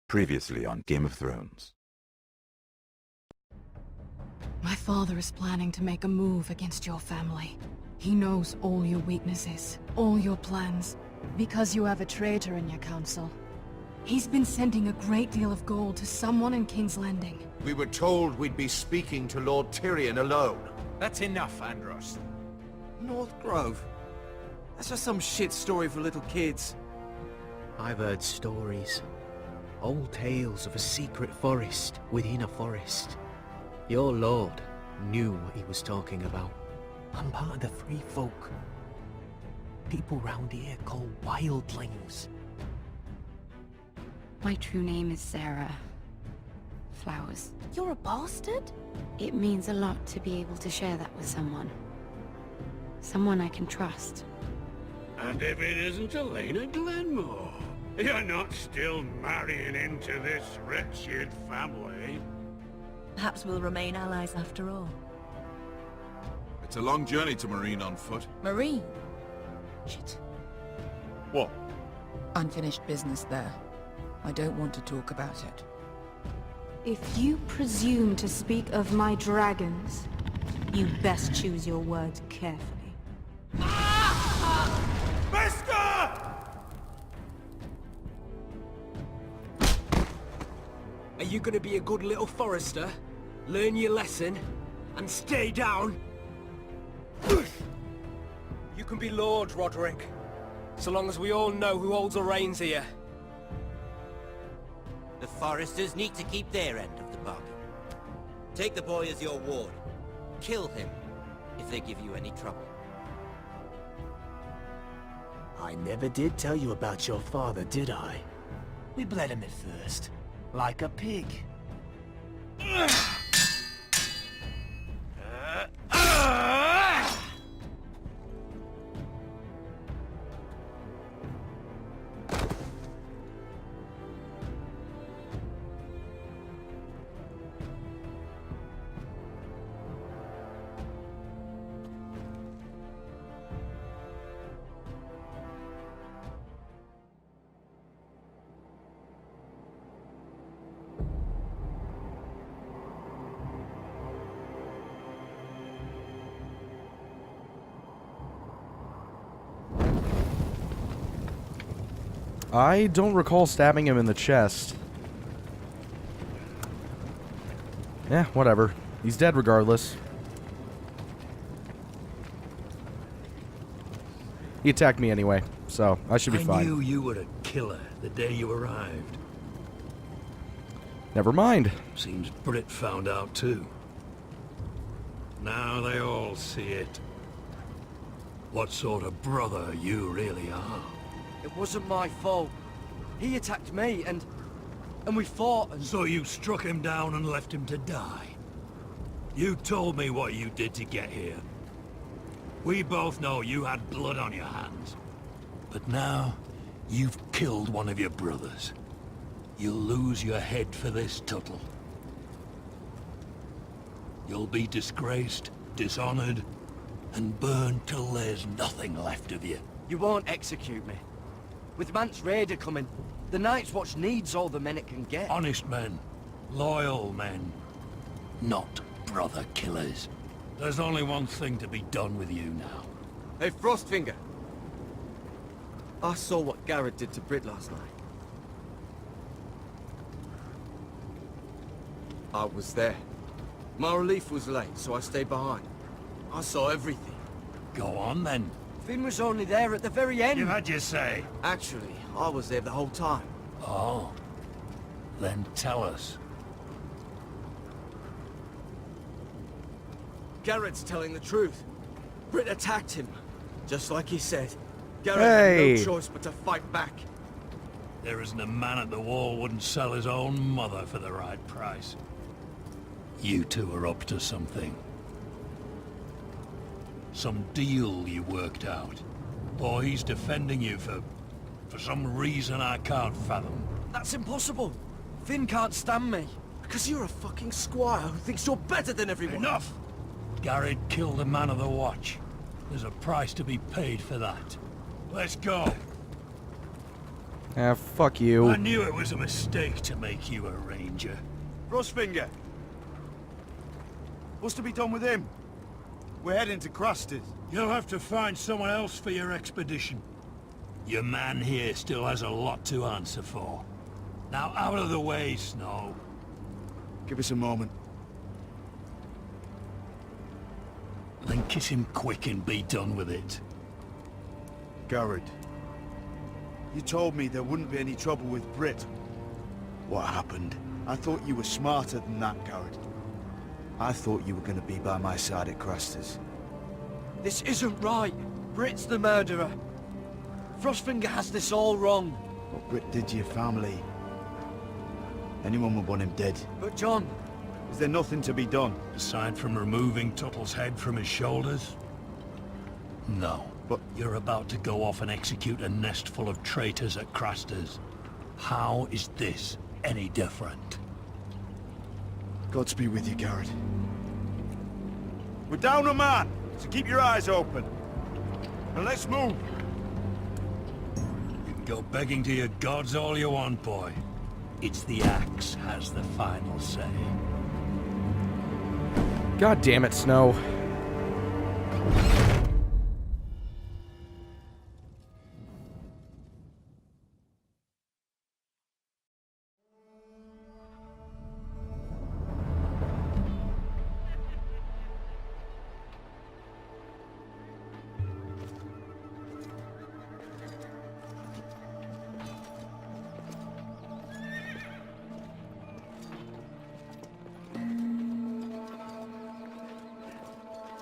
Previously on Game of Thrones. My father is planning to make a move against your family. He knows all your weaknesses, all your plans, because you have a traitor in your council. He's been sending a great deal of gold to someone in King's Landing. We were told we'd be speaking to Lord Tyrion alone. That's enough, Andros. North Grove? That's just some shit story for little kids. I've heard stories. Old tales of a secret forest within a forest. Your lord knew what he was talking about. I'm part of the free folk. People round here call wildlings. My true name is Sarah Flowers. You're a bastard? It means a lot to be able to share that with someone. Someone I can trust. And if it isn't Elena Glenmore, you're not still marrying into this wretched family. Perhaps we'll remain allies after all. It's a long journey to Marine on foot. Marine? Shit. What? Unfinished business there. I don't want to talk about it. If you presume to speak of my dragons, you best choose your words carefully. Are you gonna be a good little Forrester? Learn your lesson and stay down? You can be Lord, Roderick. So long as we all know who holds the reins here. The Forresters need to keep their end of the bargain. Take the boy as your ward. Kill him if they give you any trouble. I never did tell you about your father, did I? We bled him at first, like a pig. I don't recall stabbing him in the chest. Yeah, whatever. He's dead regardless. He attacked me anyway, so I should be fine. I knew you were a killer the day you arrived. Never mind. Seems Brit found out too. Now they all see it. What sort of brother you really are. It wasn't my fault. He attacked me, and we fought, and... So you struck him down and left him to die? You told me what you did to get here. We both know you had blood on your hands. But now, you've killed one of your brothers. You'll lose your head for this, Tuttle. You'll be disgraced, dishonored, and burned till there's nothing left of you. You won't execute me. With Mance Raider coming, the Night's Watch needs all the men it can get. Honest men. Loyal men. Not brother killers. There's only one thing to be done with you now. Hey, Frostfinger. I saw what Garrett did to Brit last night. I was there. My relief was late, so I stayed behind. I saw everything. Go on, then. Finn was only there at the very end. You've had your say. Actually, I was there the whole time. Oh. Then tell us. Garrett's telling the truth. Brit attacked him. Just like he said. Garrett Hey. had no choice but to fight back. There isn't a man at the wall wouldn't sell his own mother for the right price. You two are up to something. Some deal you worked out. Or he's defending you for some reason I can't fathom. That's impossible. Finn can't stand me. Because you're a fucking squire who thinks you're better than everyone. Enough! Garrett killed a man of the watch. There's a price to be paid for that. Let's go. Fuck you. I knew it was a mistake to make you a ranger. Frostfinger! What's to be done with him? We're heading to Craster's. You'll have to find someone else for your expedition. Your man here still has a lot to answer for. Now out of the way, Snow. Give us a moment. Then kiss him quick and be done with it. Garrett, you told me there wouldn't be any trouble with Brit. What happened? I thought you were smarter than that, Garrett. I thought you were going to be by my side at Craster's. This isn't right. Brit's the murderer. Frostfinger has this all wrong. What Brit did to your family, anyone would want him dead. But John... Is there nothing to be done? Aside from removing Tuttle's head from his shoulders? No. But you're about to go off and execute a nest full of traitors at Craster's. How is this any different? Godspeed with you, Garrett. We're down a man, so keep your eyes open. And let's move. You can go begging to your gods all you want, boy. It's the axe has the final say. God damn it, Snow.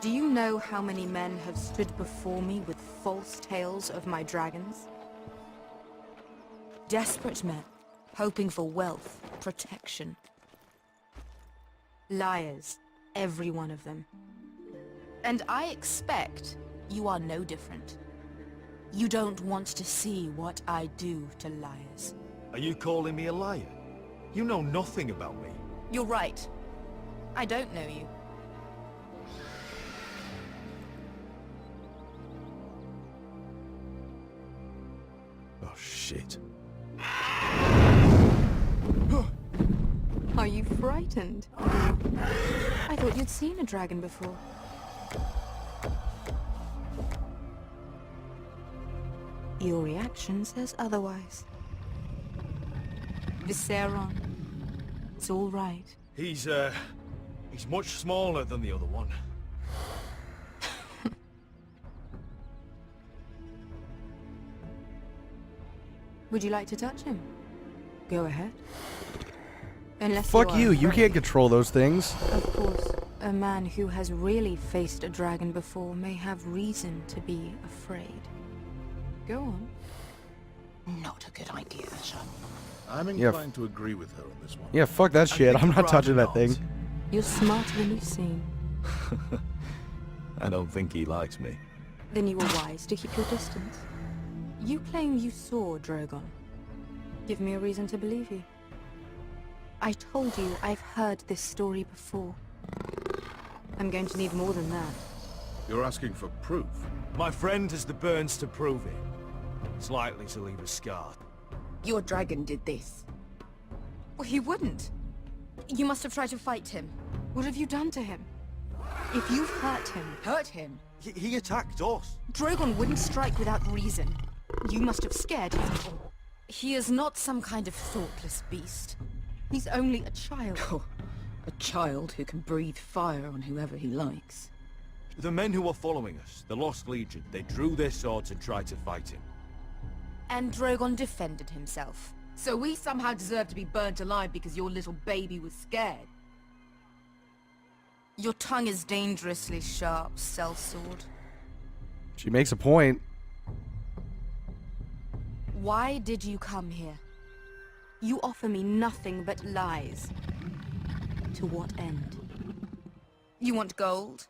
Do you know how many men have stood before me with false tales of my dragons? Desperate men, hoping for wealth, protection. Liars, every one of them. And I expect you are no different. You don't want to see what I do to liars. Are you calling me a liar? You know nothing about me. You're right. I don't know you. Oh, shit. Are you frightened? I thought you'd seen a dragon before. Your reaction says otherwise. Viseron. It's all right. He's much smaller than the other one. Would you like to touch him? Go ahead. Unless Fuck you, you afraid. can't control those things. Of course, a man who has really faced a dragon before may have reason to be afraid. Go on. Not a good idea, Asher. I'm inclined to agree with her on this one. Yeah, fuck that shit. I'm not touching that thing. You're smarter than you seem. I don't think he likes me. Then you were wise to keep your distance. You claim you saw Drogon. Give me a reason to believe you. I told you I've heard this story before. I'm going to need more than that. You're asking for proof? My friend has the burns to prove it. It's likely to leave a scar. Your dragon did this. Well, he wouldn't. You must have tried to fight him. What have you done to him? If you've hurt him... Hurt him? He attacked us. Drogon wouldn't strike without reason. You must have scared him. He is not some kind of thoughtless beast. He's only a child. Oh, a child who can breathe fire on whoever he likes. The men who were following us, the Lost Legion, they drew their swords and tried to fight him. And Drogon defended himself. So we somehow deserve to be burnt alive because your little baby was scared? Your tongue is dangerously sharp, sellsword. She makes a point. Why did you come here? You offer me nothing but lies. To what end? You want gold?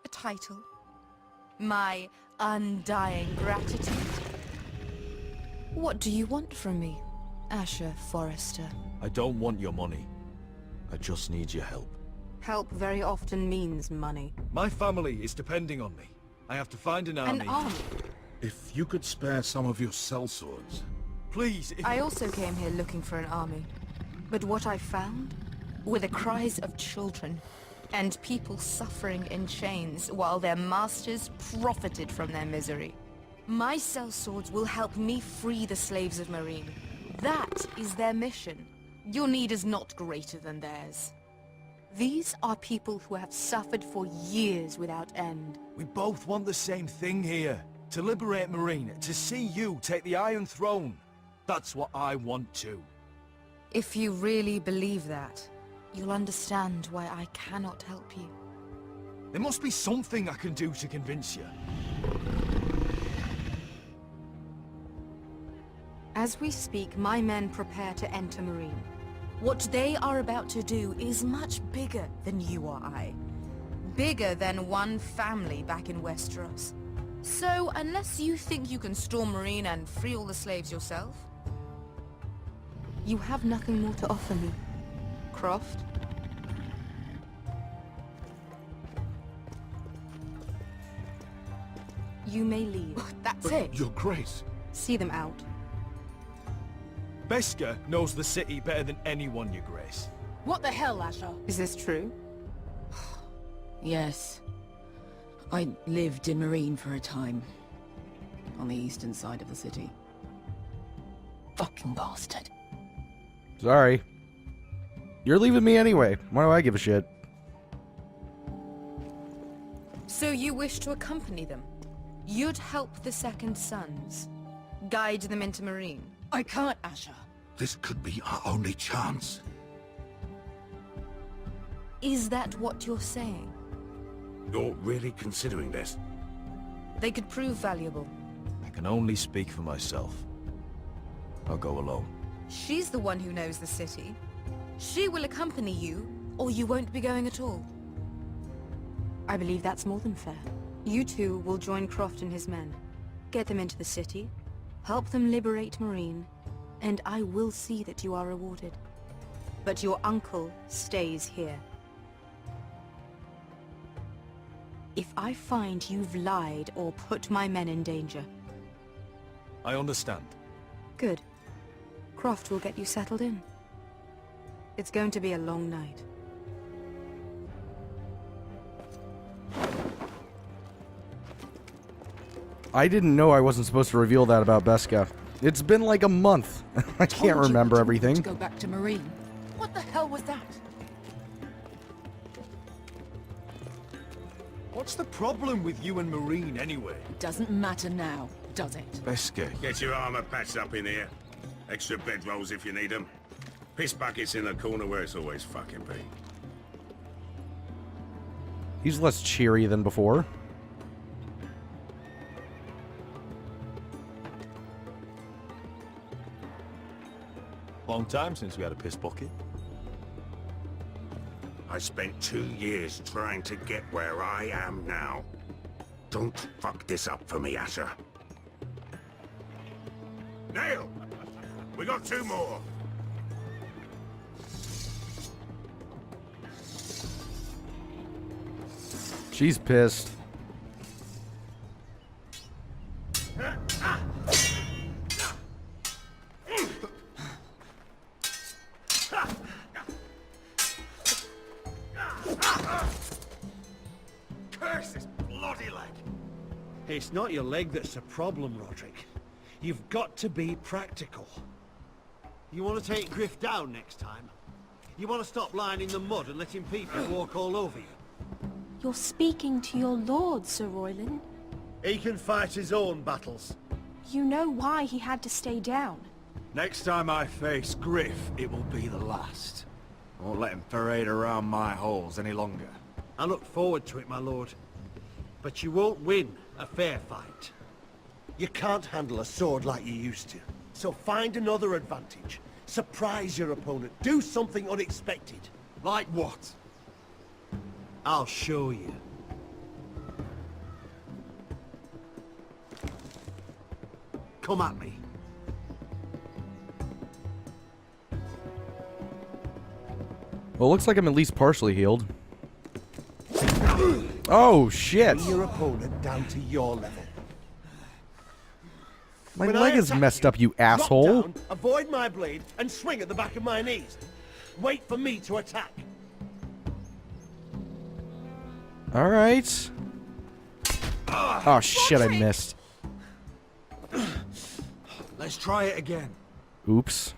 A title? My undying gratitude? What do you want from me, Asher Forrester? I don't want your money. I just need your help. Help very often means money. My family is depending on me. I have to find an army. An army? If you could spare some of your sellswords, Please, if... I also came here looking for an army. But what I found were the cries of children and people suffering in chains while their masters profited from their misery. My sellswords will help me free the slaves of Meereen. That is their mission. Your need is not greater than theirs. These are people who have suffered for years without end. We both want the same thing here. To liberate Meereen, to see you take the Iron Throne. That's what I want too. If you really believe that, you'll understand why I cannot help you. There must be something I can do to convince you. As we speak, my men prepare to enter Meereen. What they are about to do is much bigger than you or I. Bigger than one family back in Westeros. So, unless you think you can storm Meereen and free all the slaves yourself, you have nothing more to offer me, Croft. You may leave. That's it. Your Grace. See them out. Beskha knows the city better than anyone, Your Grace. What the hell, Asher? Is this true? Yes. I lived in Meereen for a time. On the eastern side of the city. Fucking bastard. Sorry. You're leaving me anyway. Why do I give a shit? So you wish to accompany them? You'd help the Second Sons? Guide them into Meereen? I can't, Asher. This could be our only chance. Is that what you're saying? You're really considering this? They could prove valuable. I can only speak for myself. I'll go alone. She's the one who knows the city. She will accompany you, or you won't be going at all. I believe that's more than fair. You two will join Croft and his men. Get them into the city, help them liberate Meereen, and I will see that you are rewarded. But your uncle stays here. If I find you've lied or put my men in danger... I understand. Good. Croft will get you settled in. It's going to be a long night. I didn't know I wasn't supposed to reveal that about Beskha. It's been like a month. I can't remember everything. To go back to Meereen. What the hell was that? What's the problem with you and Meereen anyway? Doesn't matter now, does it? Beskha. Get your armor patched up in here. Extra bedrolls if you need them. Piss buckets in the corner where it's always fucking been. He's less cheery than before. Long time since we had a piss bucket. I spent 2 years trying to get where I am now. Don't fuck this up for me, Asher. Nail! We got 2 more! She's pissed. Curse this bloody leg! It's not your leg that's the problem, Roderick. You've got to be practical. You want to take Griff down next time? You want to stop lying in the mud and letting people walk all over you? You're speaking to your lord, Sir Royland. He can fight his own battles. You know why he had to stay down. Next time I face Griff, it will be the last. I won't let him parade around my halls any longer. I look forward to it, my lord. But you won't win a fair fight. You can't handle a sword like you used to. So find another advantage. Surprise your opponent. Do something unexpected. Like what? I'll show you. Come at me. Well, it looks like I'm at least partially healed. Oh, shit. Bring your opponent down to your level. My When leg I is attack messed you, up, you drop asshole. down, avoid my blade, and swing at the back of my knees. Wait for me to attack. All right. Oh shit! I missed. Let's try it again. Oops.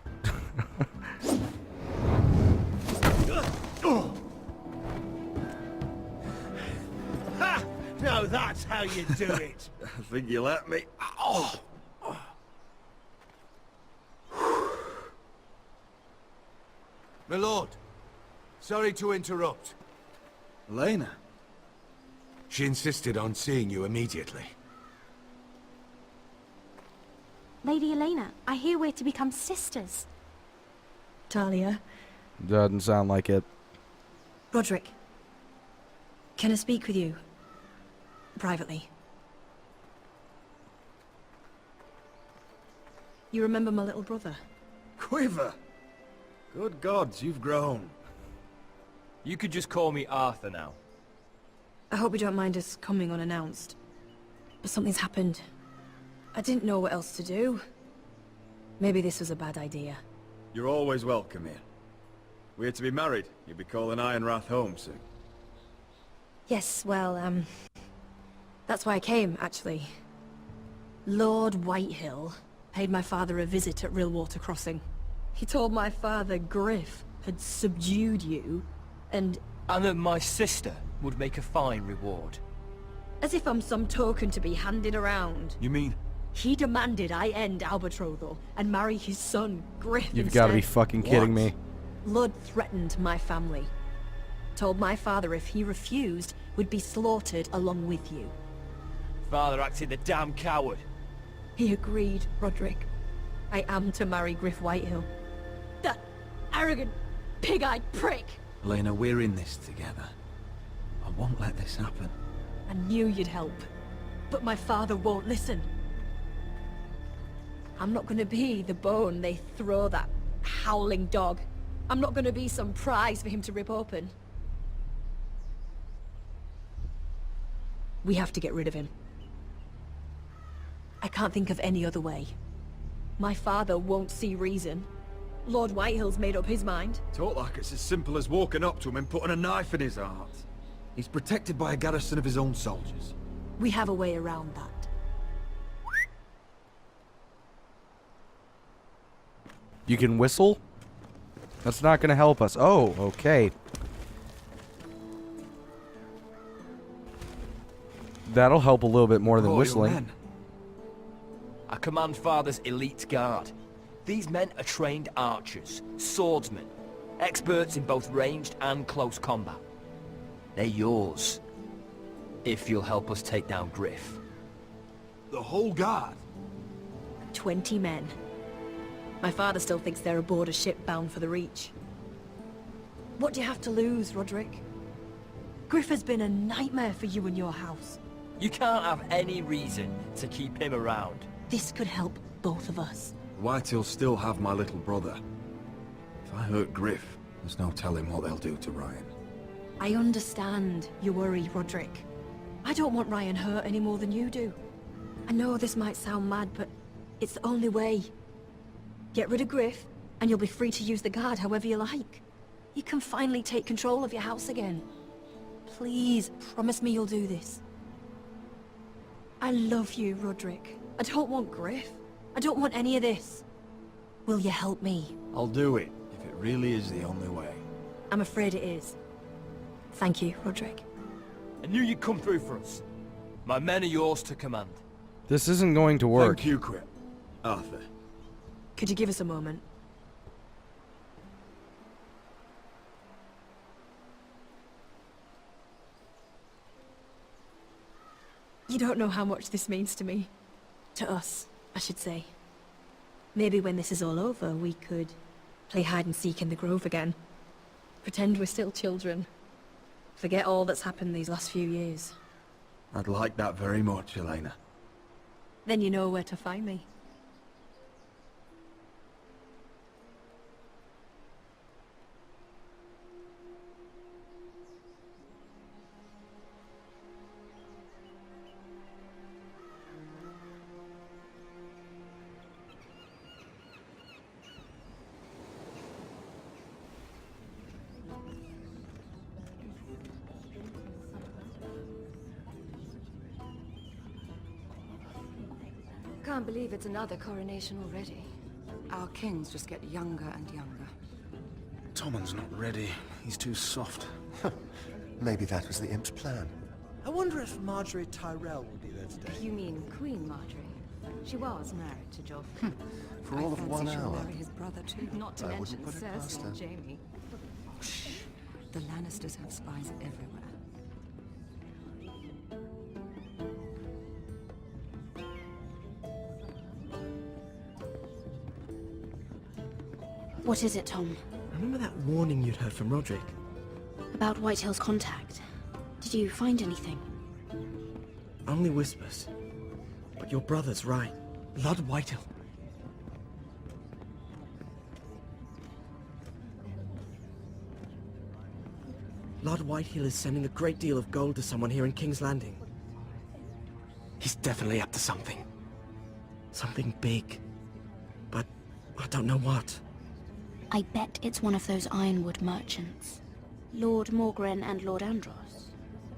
Ha! Now that's how you do it. I think you let me. Oh. My lord, sorry to interrupt. Elena. She insisted on seeing you immediately. Lady Elena, I hear we're to become sisters. Talia, Doesn't sound like it. Roderick, can I speak with you? Privately. You remember my little brother? Quiver! Good gods, you've grown. You could just call me Arthur now. I hope you don't mind us coming unannounced. But something's happened. I didn't know what else to do. Maybe this was a bad idea. You're always welcome here. We're to be married. You'll be calling Ironrath home soon. Yes, well, that's why I came, actually. Lord Whitehill paid my father a visit at Rillwater Crossing. He told my father Griff had subdued you, and that my sister would make a fine reward. as if I'm some token to be handed around. You mean? He demanded I end our betrothal and marry his son, Griff, You've got to be instead. fucking kidding me. Lord threatened my family. Told my father if he refused, would be slaughtered along with you. Father acted the damn coward. He agreed, Roderick. I am to marry Griff Whitehill. That arrogant, pig-eyed prick! Elena, we're in this together. I won't let this happen. I knew you'd help, but my father won't listen. I'm not gonna be the bone they throw that howling dog. I'm not gonna be some prize for him to rip open. We have to get rid of him. I can't think of any other way. My father won't see reason. Lord Whitehill's made up his mind. Talk like it's as simple as walking up to him and putting a knife in his heart. He's protected by a garrison of his own soldiers. We have a way around that. You can whistle? That's not going to help us. Oh, okay. That'll help a little bit more than whistling. I command Father's elite guard. These men are trained archers, swordsmen, experts in both ranged and close combat. They're yours, if you'll help us take down Griff. The whole guard? 20 men. My father still thinks they're aboard a ship bound for the Reach. What do you have to lose, Roderick? Griff has been a nightmare for you and your house. You can't have any reason to keep him around. This could help both of us. Whitehill still have my little brother. If I hurt Griff, there's no telling what they'll do to Ryan. I understand your worry, Roderick. I don't want Ryan hurt any more than you do. I know this might sound mad, but it's the only way. Get rid of Griff, and you'll be free to use the guard however you like. You can finally take control of your house again. Please, promise me you'll do this. I love you, Roderick. I don't want Griff. I don't want any of this. Will you help me? I'll do it, if it really is the only way. I'm afraid it is. Thank you, Roderick. I knew you'd come through for us. My men are yours to command. This isn't going to work. Thank you, Quip. Arthur. Could you give us a moment? You don't know how much this means to me. To us, I should say. Maybe when this is all over, we could play hide and seek in the grove again. Pretend we're still children. Forget all that's happened these last few years. I'd like that very much, Elena. Then you know where to find me. can't believe it's another coronation already. Our kings just get younger and younger. Tommen's not ready. He's too soft. Maybe that was the imp's plan. I wonder if Marjorie Tyrell will be there today. You mean Queen Marjorie? She was married to Joffrey. For all of 1 She'll hour. marry his brother too. Not to I mention wouldn't put it past Cersei her. and Jaime. Shh. The Lannisters have spies everywhere. What is it, Tom? Remember that warning you'd heard from Roderick? About Whitehill's contact. Did you find anything? Only whispers. But your brother's right. Lord Whitehill. Lord Whitehill is sending a great deal of gold to someone here in King's Landing. He's definitely up to something. Something big. But I don't know what. I bet it's one of those ironwood merchants. Lord Morgren and Lord Andros.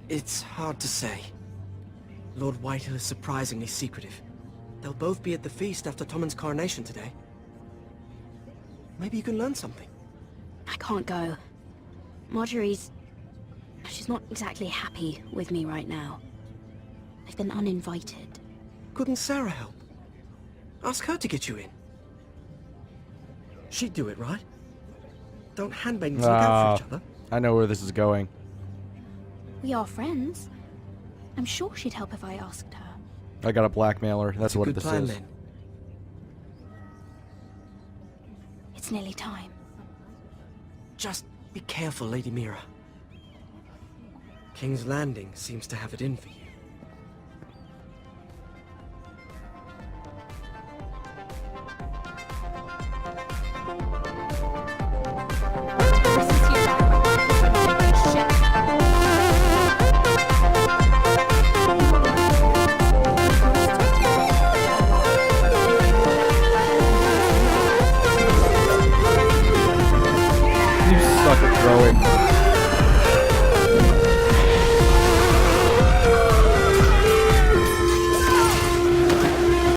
It's hard to say. Lord Whitehill is surprisingly secretive. They'll both be at the feast after Tommen's coronation today. Maybe you can learn something. I can't go. Marjorie's... she's not exactly happy with me right now. I've been uninvited. Couldn't Sarah help? Ask her to get you in. She'd do it, right? Don't handmaidens look out for each other? I know where this is going. We are friends. I'm sure she'd help if I asked her. I got a blackmailer. That's what Good this plan, is. then. It's nearly time. Just be careful, Lady Mira. King's Landing seems to have it in for you. You suck at throwing.